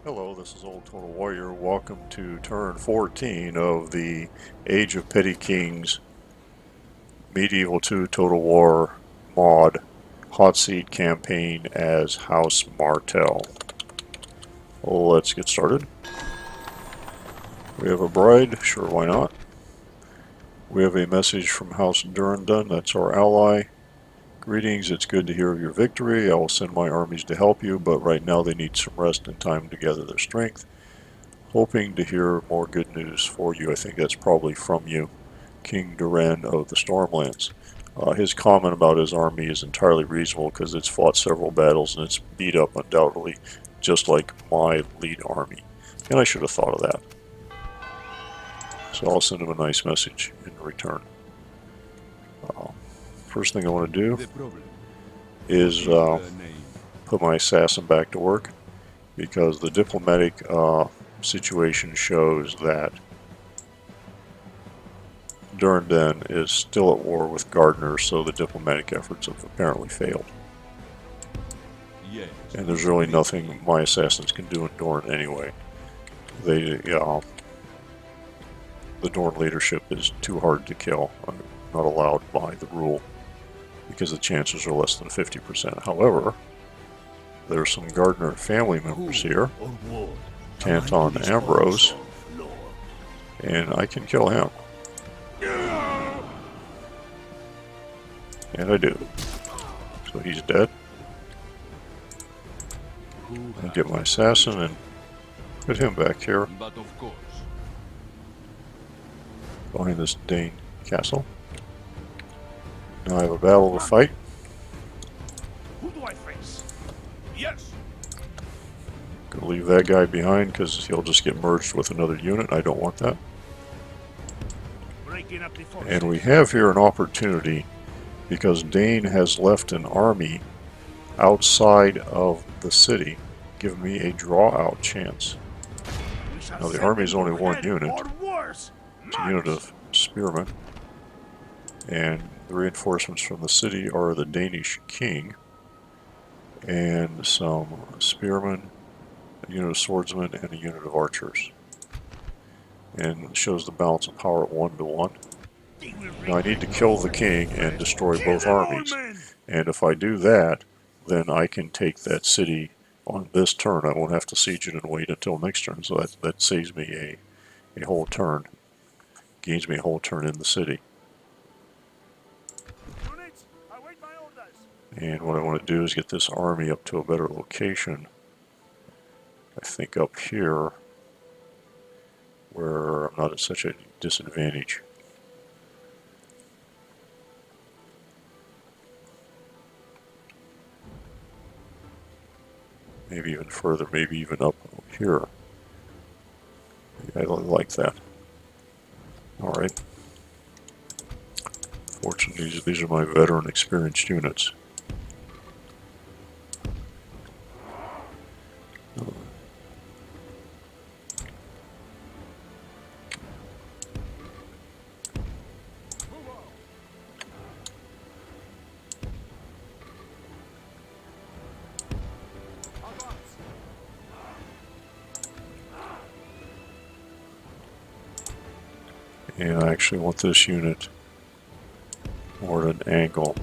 Hello, this is OldTotalWarrior. Welcome to turn 14 of the Age of Petty Kings Medieval 2 Total War mod Hotseat campaign as House Martell. Let's get started. We have a bride, sure, why not? We have a message from House Durrandon, that's our ally. Greetings, it's good to hear of your victory. I will send my armies to help you, but right now they need some rest and time to gather their strength. Hoping to hear more good news for you. I think that's probably from you, King Durrandon of the Stormlands. His comment about his army is entirely reasonable because it's fought several battles and it's beat up undoubtedly, just like my lead army. And I should have thought of that. So I'll send him a nice message in return. First thing I want to do is put my assassin back to work, because the diplomatic situation shows that Durrandon is still at war with Gardner, so the diplomatic efforts have apparently failed. Yes. And there's really nothing my assassins can do in Dorne anyway. The Dorne leadership is too hard to kill, not allowed by the rule, because the chances are less than 50%. However, there's some Gardner family members here, Tanton Ambrose, and I can kill him. And I do. So he's dead. I get my assassin and put him back here But of course. behind this Dane castle. Now I have a battle to fight. Who do I face? Yes. Gonna leave that guy behind because he'll just get merged with another unit. I don't want that. Breaking up the forces. And we have here an opportunity, because Dane has left an army outside of the city, giving me a draw-out chance. We shall Now the send army is them only to one hell unit. or worse. It's a unit of spearmen. And the reinforcements from the city are the Danish king, and some spearmen, a unit of swordsmen, and a unit of archers. And it shows the balance of power at 1-to-1. Now I need to kill the king and destroy both armies. And if I do that, then I can take that city on this turn. I won't have to siege it and wait until next turn. So that saves me a whole turn. Gains me a whole turn in the city. Units, await my orders. And what I want to do is get this army up to a better location. I think up here, where I'm not at such a disadvantage. Maybe even further, maybe even up here. I like that. Alright. Fortunately, these are my veteran experienced units. And I actually want this unit more at an angle,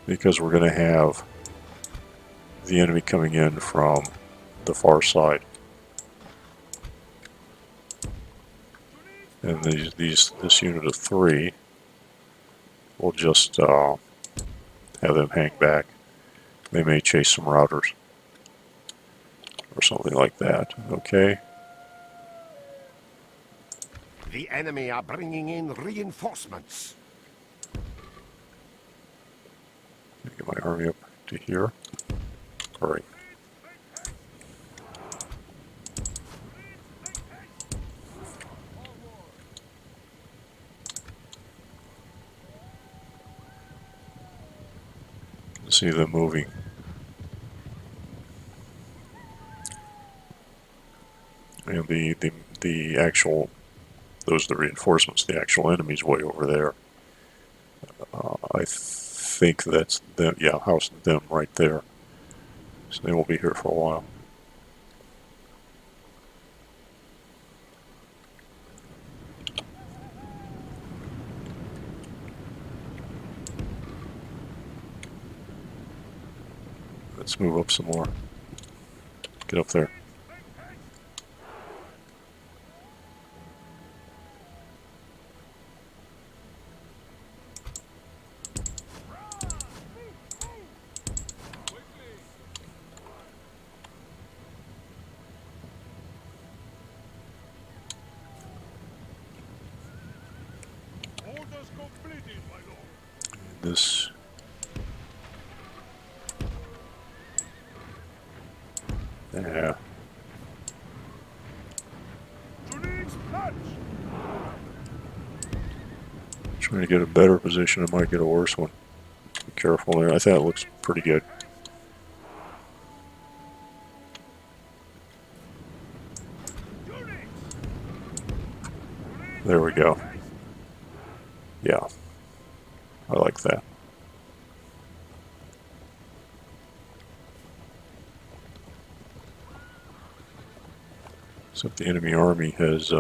because we're going to have the enemy coming in from the far side. And this unit of 3 will just have them hang back. They may chase some routers or something like that. Okay. The enemy are bringing in reinforcements. Get my army up to here. All right. See them moving. And the actual, those are the reinforcements, the actual enemy's way over there. I think that's them, yeah, house them right there. So they won't be here for a while. Let's move up some more. Get up there. Orders completed, my lord. This. Yeah. Units march. Trying to get a better position. I might get a worse one. Be careful there. I think it looks pretty good. There we go. Yeah. I like that. Except the enemy army has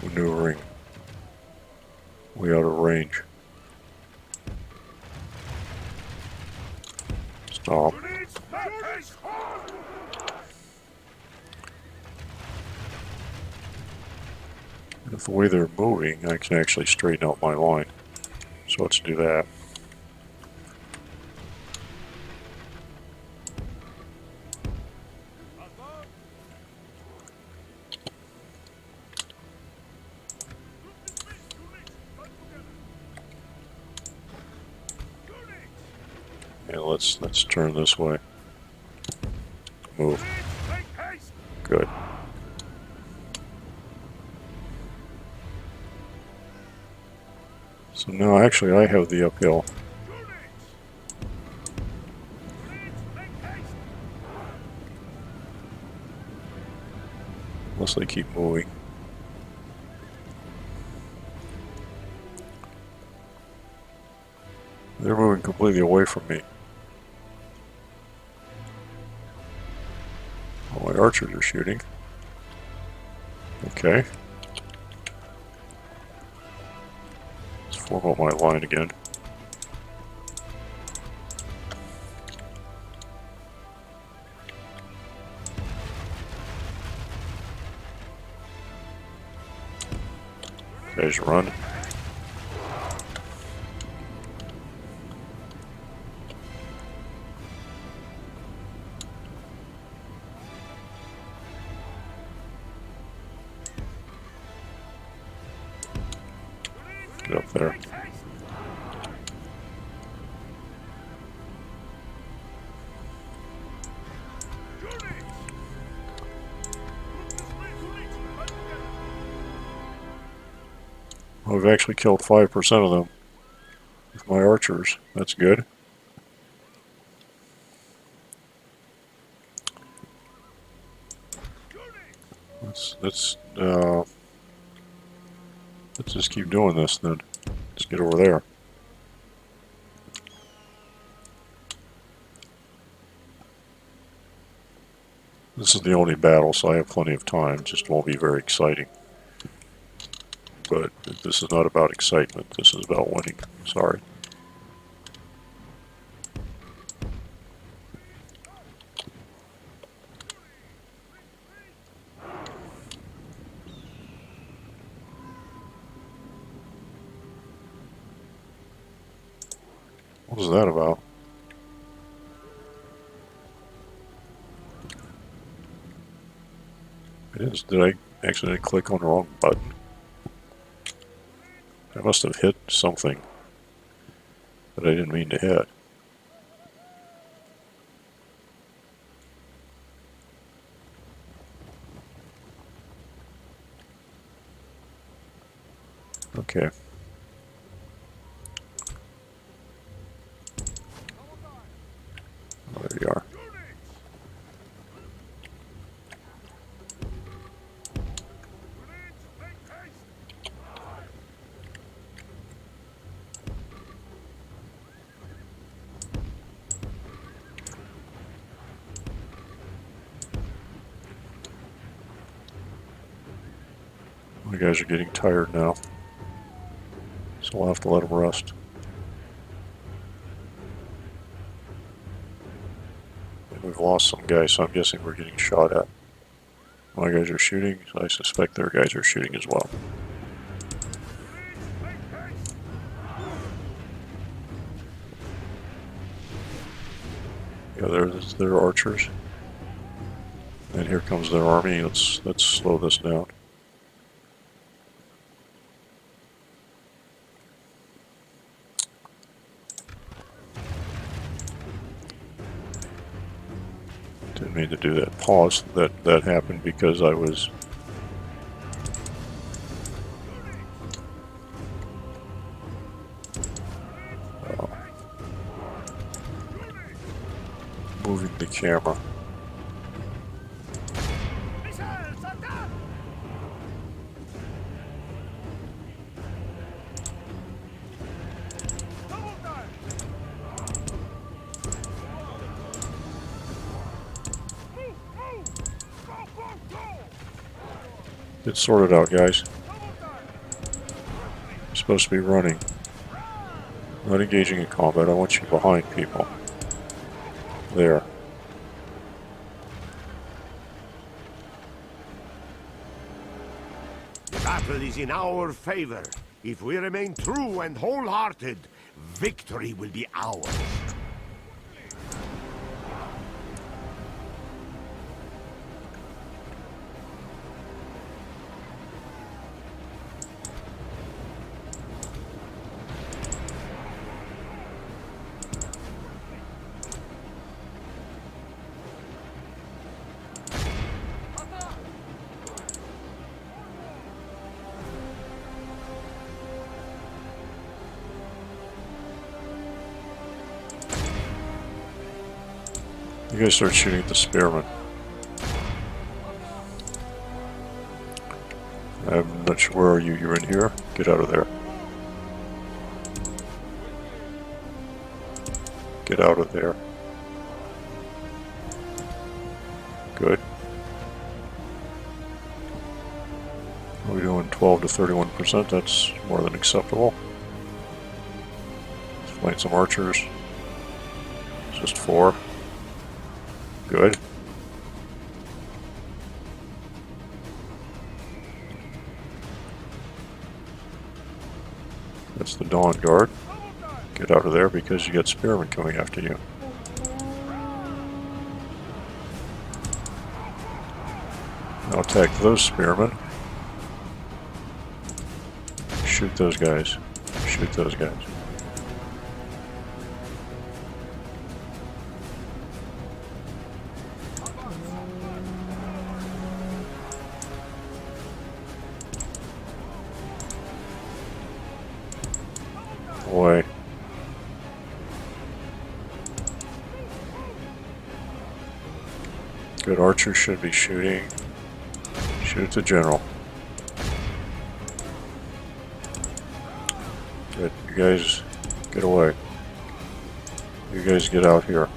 maneuvering way out of range. Stop. Units march. With the way they're moving, I can actually straighten out my line. So let's do that. Yeah, let's turn this way. Move. Good. So now actually I have the uphill. Unless they keep moving. They're moving completely away from me. Oh, my archers are shooting. Okay. Let's form out my line again. Guys, run. Get up there. Well, we've actually killed 5% of them with my archers. That's good. Let's just keep doing this then. Let's get over there. This is the only battle, so I have plenty of time. Just won't be very exciting. But this is not about excitement. This is about winning. Sorry. What is that about? It is. Did I accidentally click on the wrong button? I must have hit something that I didn't mean to hit. Okay. Oh, there you are. My guys are getting tired now, so we'll have to let them rest. We've lost some guys, so I'm guessing we're getting shot at. My guys are shooting, so I suspect their guys are shooting as well. Yeah, there's their archers. And here comes their army. Let's slow this down. Didn't mean to do that. Pause. That happened because I was moving the camera. Get sorted out, guys. You're supposed to be running. Not engaging in combat. I want you behind people. There. The battle is in our favor. If we remain true and wholehearted, victory will be ours. You guys start shooting at the spearmen. I'm not sure, where are you? You're in here? Get out of there. Get out of there. Good. We're doing 12 to 31%. That's more than acceptable. Let's find some archers. It's just 4. Good. That's the Dawn Guard. Get out of there because you got spearmen coming after you. Now attack those spearmen. Shoot those guys. Shoot those guys. Away. Good, archers should be shooting. Shoot the general. Good, you guys get away. You guys get out here.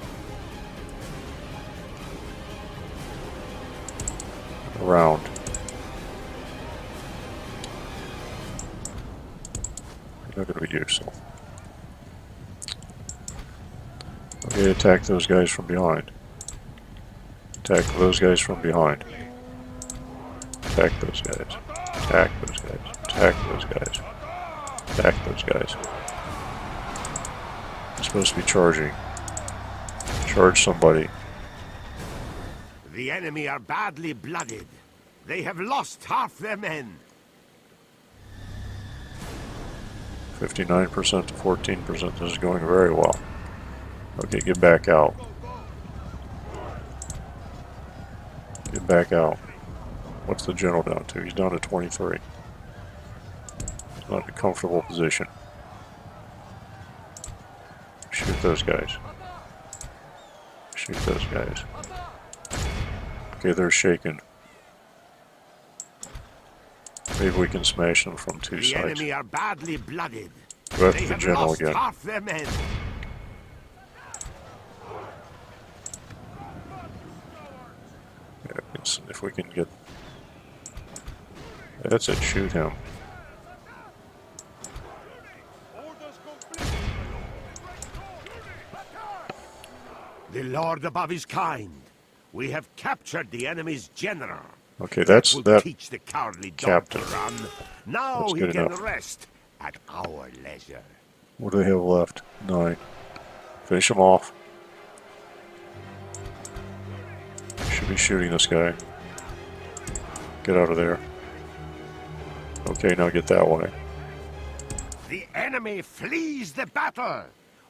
Around. Not going to be useful. Okay, attack those guys from behind. Attack those guys from behind. Attack those guys. Attack those guys. Attack those guys. Attack those guys. You're supposed to be charging. Charge somebody. The enemy are badly blooded. They have lost half their men. 59% to 14%. This is going very well. Okay, get back out. Get back out. What's the general down to? He's down to 23. He's not in a comfortable position. Shoot those guys. Shoot those guys. Okay, they're shaken. Maybe we can smash them from 2 The sides. enemy are badly blooded. Go after They the have general lost again. half their men. Yeah, if we can get... That's it, shoot him. The Lord above is kind. We have captured the enemy's general. Okay, that's Will that teach the cowardly dog captain. to run. Now That's he good can enough. rest at our leisure. What do they have left? 9. Finish him off. Should be shooting this guy. Get out of there. Okay, now get that way. The enemy flees the battle.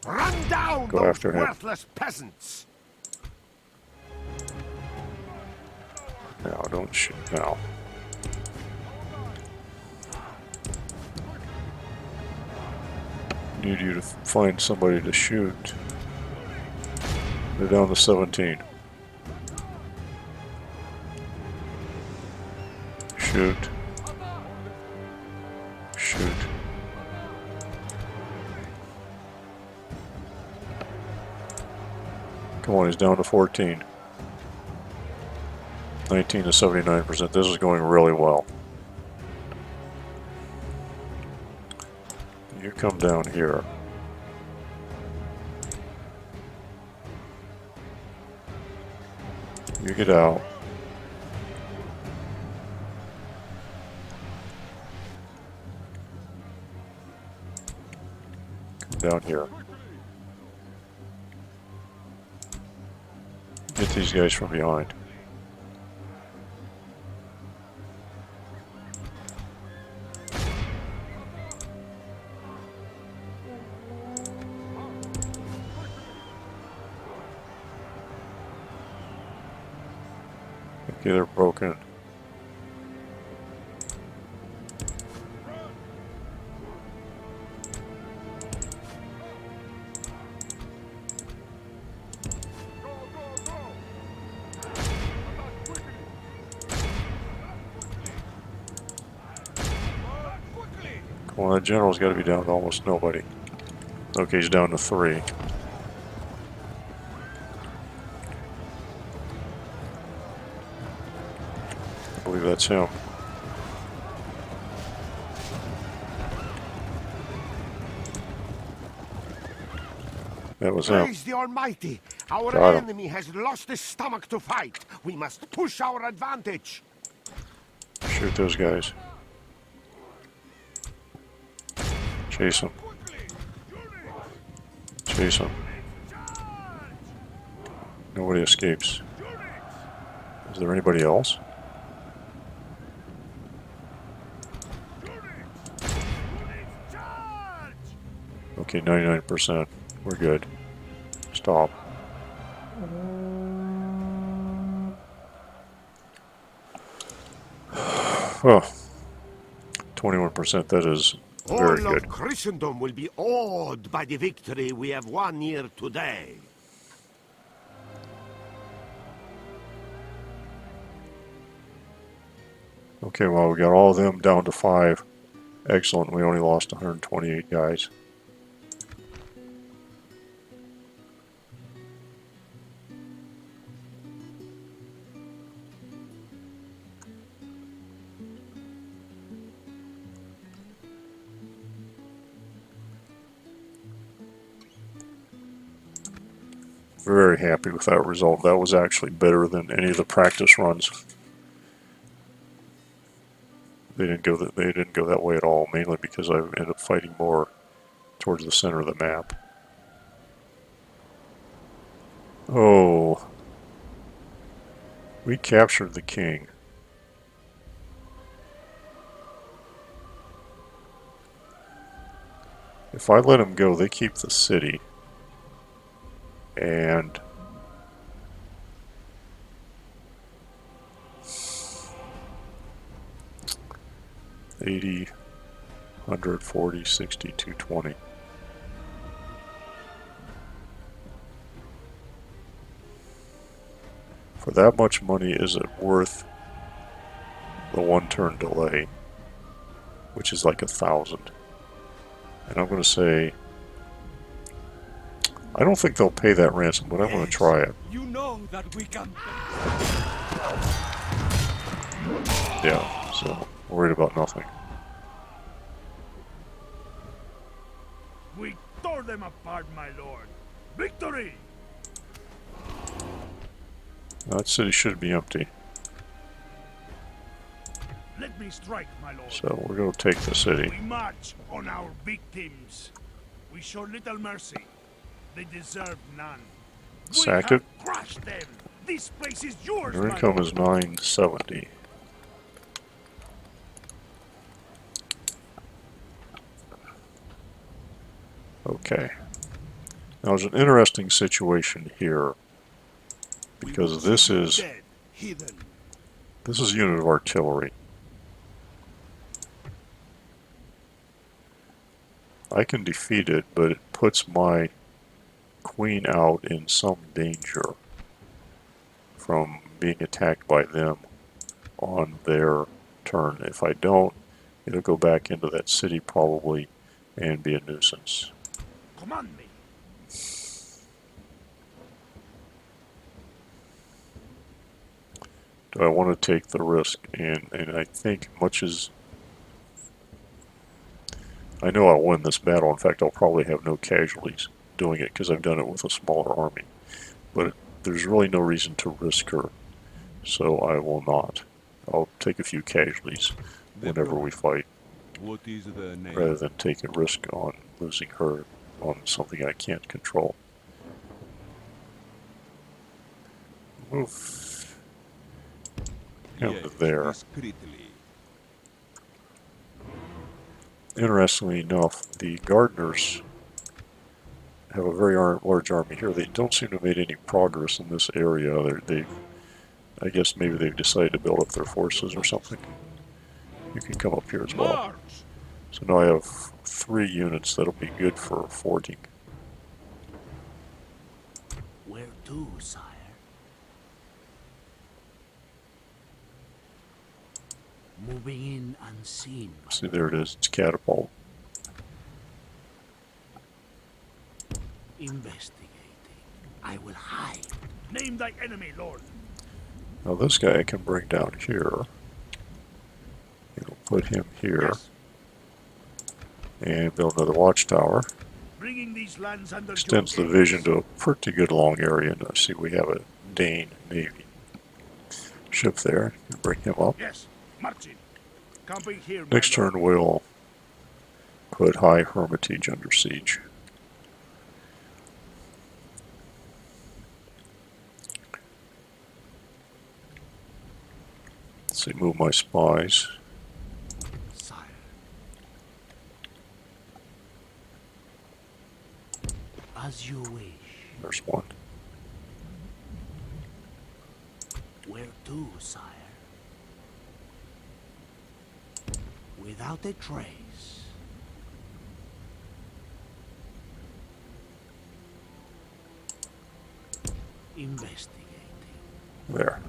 Run down Go those after him. worthless peasants. Now, don't shoot now. Need you to find somebody to shoot. They're down to 17. Shoot. Shoot. Come on, he's down to 14. 19 to 79%. This is going really well. You come down here. You get out. Come down here. Get these guys from behind. Okay, they're broken. Come on, that general's got to be down to almost nobody. Okay, he's down to 3. I believe that's him. That was him. Praise the Almighty! Our Got him. enemy has lost his stomach to fight. We must push our advantage. Shoot those guys. Chase them. Chase them. Nobody escapes. Is there anybody else? Okay, 99%. We're good. Stop. Oh, 21%. That is very All good. of Christendom will be awed by the victory we have won here today. Okay, well, we got all of them down to 5. Excellent. We only lost 128 guys. Very happy with that result. That was actually better than any of the practice runs. They didn't go that way at all, mainly because I ended up fighting more towards the center of the map. Oh, we captured the king. If I let him go, they keep the city. And $80, $100, $40, $60, $220. For that much money, is it worth the 1-turn delay, which is like 1,000? And I'm going to say, I don't think they'll pay that ransom, but I'm going to try it. You know that we can. Yeah, so worried about nothing. We tore them apart, my lord. Victory! That city should be empty. Let me strike, my lord. So we're going to take the city. We march on our victims. We show little mercy. They deserve none. Sack We it. have crushed them. This place is yours, Their my income lord. is 970. Okay. Now there's an interesting situation here because this is Dead, heathen. a unit of artillery. I can defeat it, but it puts my queen out in some danger from being attacked by them on their turn. If I don't, it'll go back into that city probably and be a nuisance. Command me. Do I want to take the risk? And I think much as I know I'll win this battle, in fact I'll probably have no casualties doing it because I've done it with a smaller army. But there's really no reason to risk her, so I will not. I'll take a few casualties whenever we fight, What is the name? rather than take a risk on losing her on something I can't control. Move him to there. Discreetly. Interestingly enough, the gardeners have a very large army here. They don't seem to have made any progress in this area. I guess maybe they've decided to build up their forces or something. You can come up here as well. March. So now I have 3 units that'll be good for forting. Where to, sire? Moving in unseen. See, there it is. It's catapult. Investigating. I will hide. Name thy enemy, lord. Now this guy I can bring down here. It'll put him here. Yes. And build another watchtower. Bringing these lands under Extends the your vision gaze. to a pretty good long area. And I see we have a Dane Navy ship there. You can bring him up. Yes, marching. Camping here, Next my lord. turn we'll put High Hermitage under siege. Let's see, move my spies. Sire. As you wish. There's one. Where to, sire? Without a trace. Investigating. There.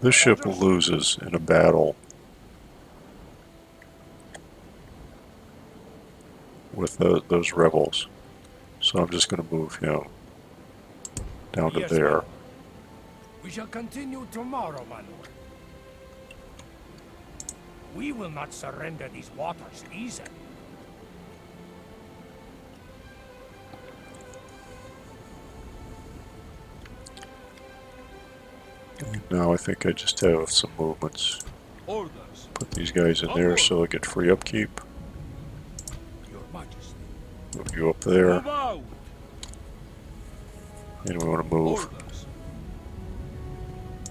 This ship loses in a battle with those rebels, so I'm just going to move him down to Yes, there. my lord. We shall continue tomorrow, my lord. We will not surrender these waters easily. And now I think I just have some movements. Orders. Put these guys in there so they get free upkeep. Your Majesty. Move you up there, Move out. and we want to move Orders.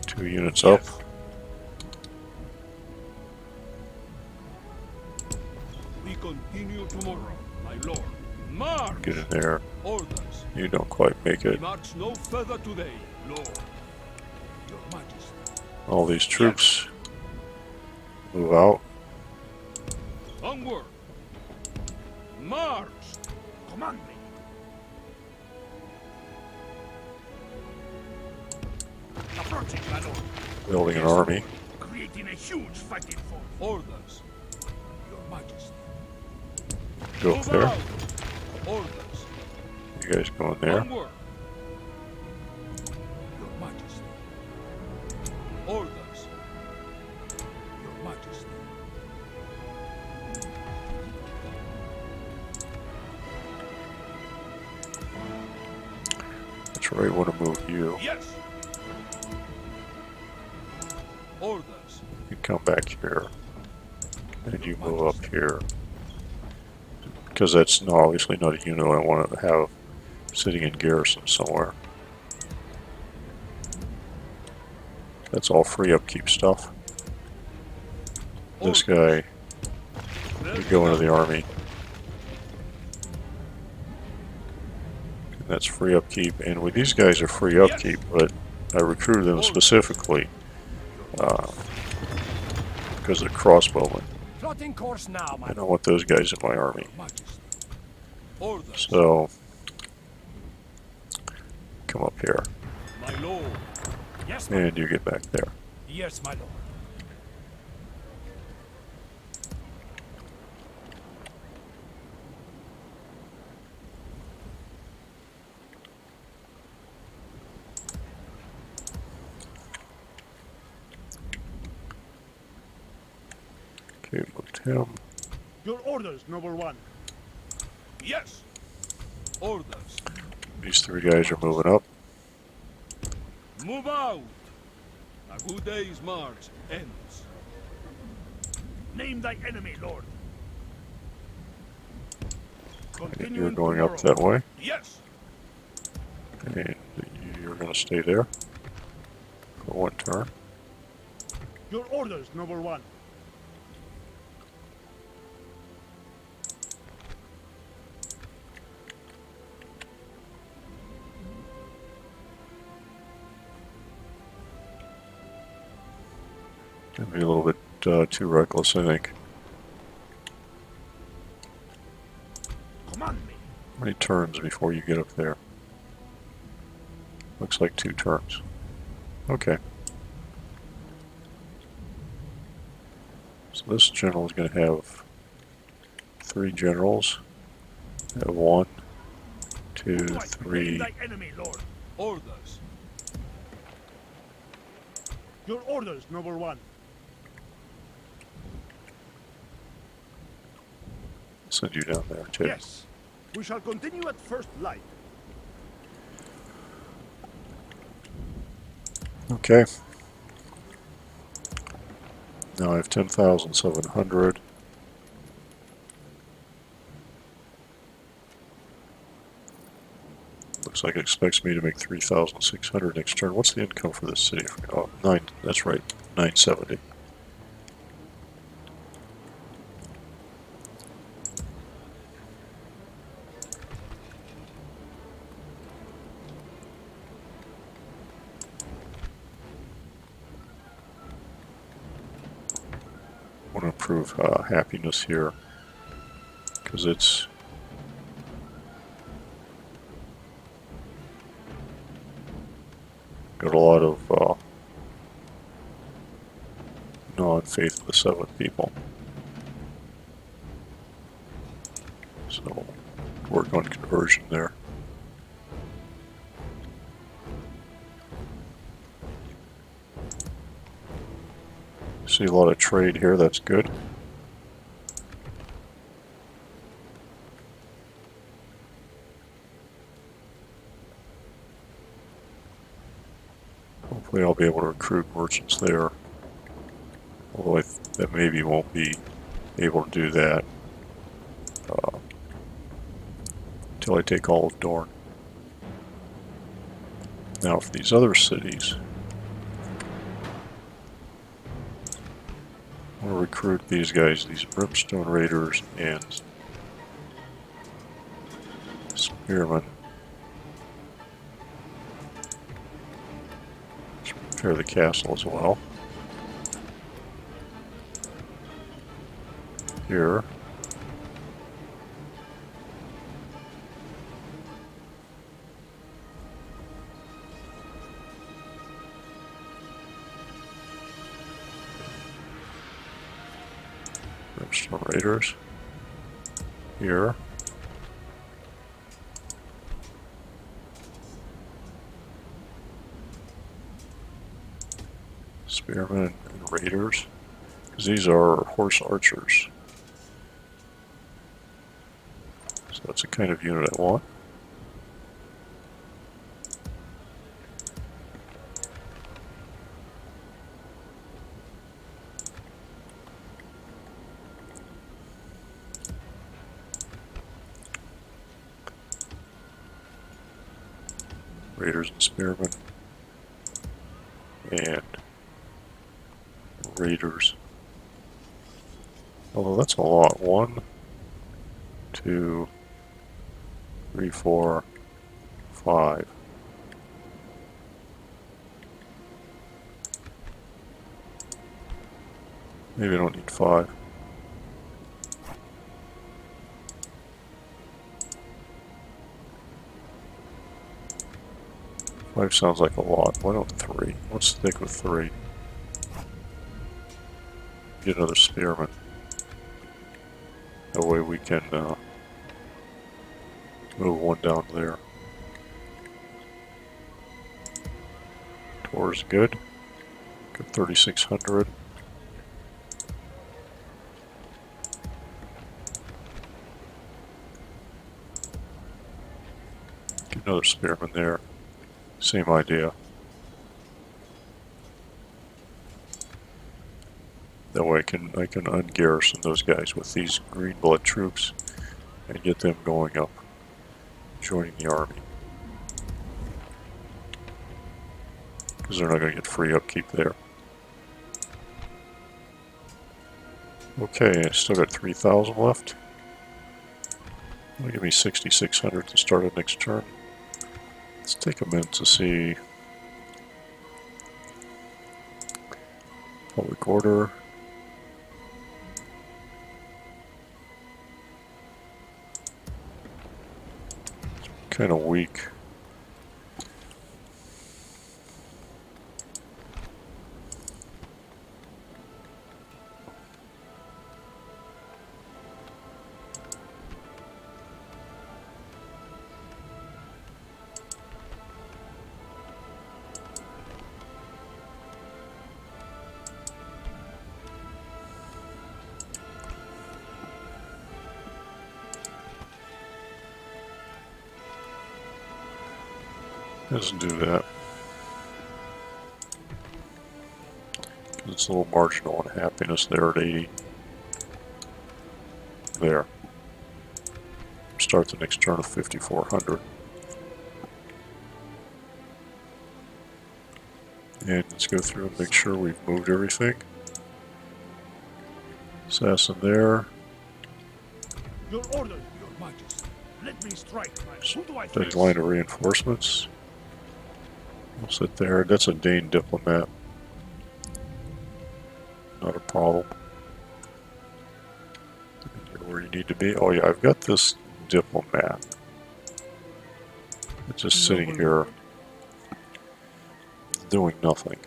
2 units up. Yes. We continue tomorrow, my lord. March. Get in there. Orders. You don't quite make We it. march no further today, lord. Your Majesty. All these troops move out. Onward. March. Command me. Approaching, my lord. Building an army. Creating a huge fighting force. Orders. Your Majesty. Go up Move there. out. Orders. You guys go in there. Onward. Your Majesty. Orders. Probably want to move you. Yes. Orders. You come back here. And you move up here. Because that's obviously not a unit I want to have sitting in garrison somewhere. That's all free upkeep stuff. This guy, you go into the army. And that's free upkeep. And with these guys are free upkeep, but I recruited them specifically because they're crossbowmen. Plotting course now, my I don't want those guys in my army. Majesty. Orders. So, come up here. My lord. Yes, my And you get back there. Yes, my lord. Okay, moved him. Your orders, noble one. Yes. Orders. These three guys are moving up. Move out. A good day's march ends. Name thy enemy, Lord. And Continue you're in going up tomorrow. that way. Yes. And you're going to stay there for one turn. Your orders, noble one. That'd be a little bit too reckless, I think. Command me. How many turns before you get up there? Looks like 2 turns. Okay. So this general is going to have 3 generals. Have 1, 2, Right, name 3. thy enemy, Lord. Orders. Your orders, noble one. Send you down there too. Yes. We shall continue at first light. Okay. Now I have 10,700. Looks like it expects me to make 3,600 next turn. What's the income for this city? Oh, 9, that's right, 970. I want to improve happiness here because it's got a lot of non-faith of the 7 people. So work on conversion there. See a lot of trade here, that's good. Hopefully I'll be able to recruit merchants there. Although that maybe won't be able to do that until I take all of Dorne. Now for these other cities, I'm going to recruit these guys, these Brimstone Raiders and Spearmen. Let's prepare the castle as well. Here. Brimstone Raiders. Here. Spearmen and Raiders. Because these are horse archers. So that's the kind of unit I want. Raiders and Spearmen. And Raiders. Although that's a lot. 1, 2, 3, 4, 5. Maybe I don't need 5. Five sounds like a lot. Why don't 3? Let's stick with 3. Get another spearman. That way we can move one down there. Tor's good. Good 3,600. Get another spearman there. Same idea. That way I can ungarrison those guys with these green blood troops and get them going up, joining the army. Because they're not going to get free upkeep there. Okay, I still got 3,000 left. That'll give me 6,600 to start the next turn. Let's take a minute to see public order. Kind of weak. Doesn't do that. It's a little marginal unhappiness there at 80. There. Start the next turn of 5,400. And let's go through and make sure we've moved everything. Assassin there. Your order, your majesty. Let me strike. Who do I Steady face? line of reinforcements. We'll sit there. That's a Dane diplomat. Not a problem. You're where you need to be. Oh yeah, I've got this diplomat. It's just sitting here doing nothing.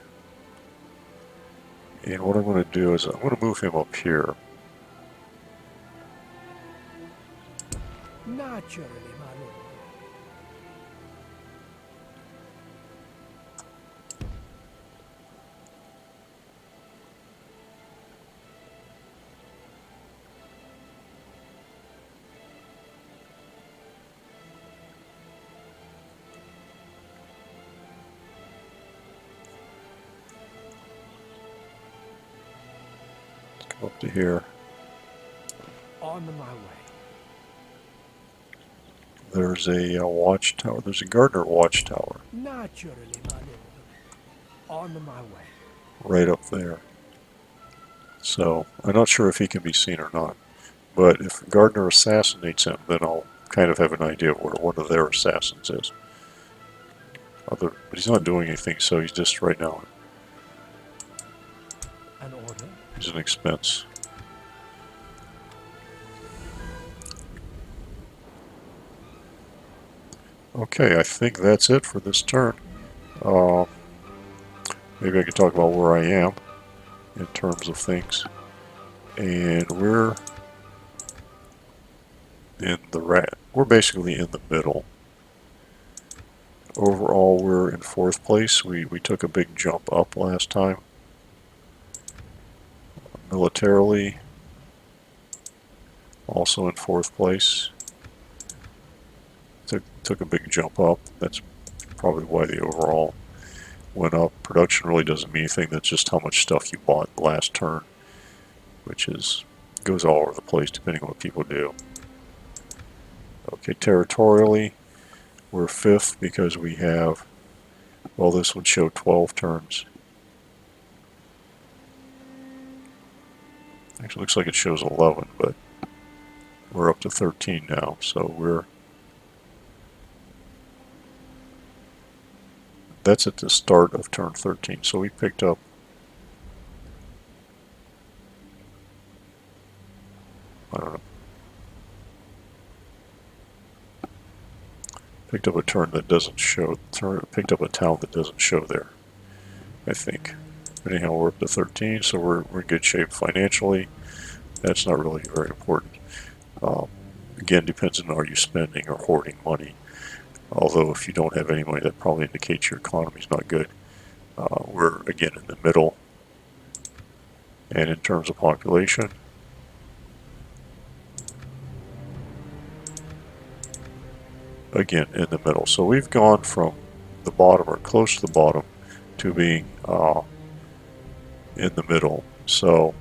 And what I'm going to do is I'm going to move him up here. Naturally, my lord. Come up to here. On my way. There's a watchtower. There's a Gardner watchtower Naturally, my lord. On my way. right up there. So I'm not sure if he can be seen or not. But if Gardner assassinates him, then I'll kind of have an idea of where one of their assassins is. But he's not doing anything, so he's just right now. An order? He's an expense. Okay, I think that's it for this turn. Maybe I could talk about where I am in terms of things. And we're in we're basically in the middle. Overall, we're in 4th place. We took a big jump up last time. Militarily, also in 4th place. Took a big jump up. That's probably why the overall went up. Production really doesn't mean anything. That's just how much stuff you bought last turn, which goes all over the place depending on what people do. Okay, territorially, we're 5th because we have Well, this would show 12 turns. Actually, looks like it shows 11, but we're up to 13 now, so that's at the start of turn 13. So we picked up I don't know. Picked up a turn that doesn't show. Picked up a town that doesn't show there, I think. Anyhow, we're up to 13, so we're in good shape financially. That's not really very important. Again, depends on are you spending or hoarding money. Although if you don't have any money, that probably indicates your economy's not good. We're again in the middle. And in terms of population, again in the middle. So we've gone from the bottom or close to the bottom to being in the middle. So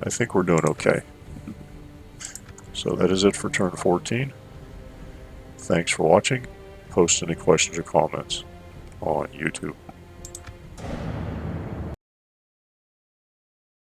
I think we're doing okay. So that is it for turn 14. Thanks for watching. Post any questions or comments on YouTube.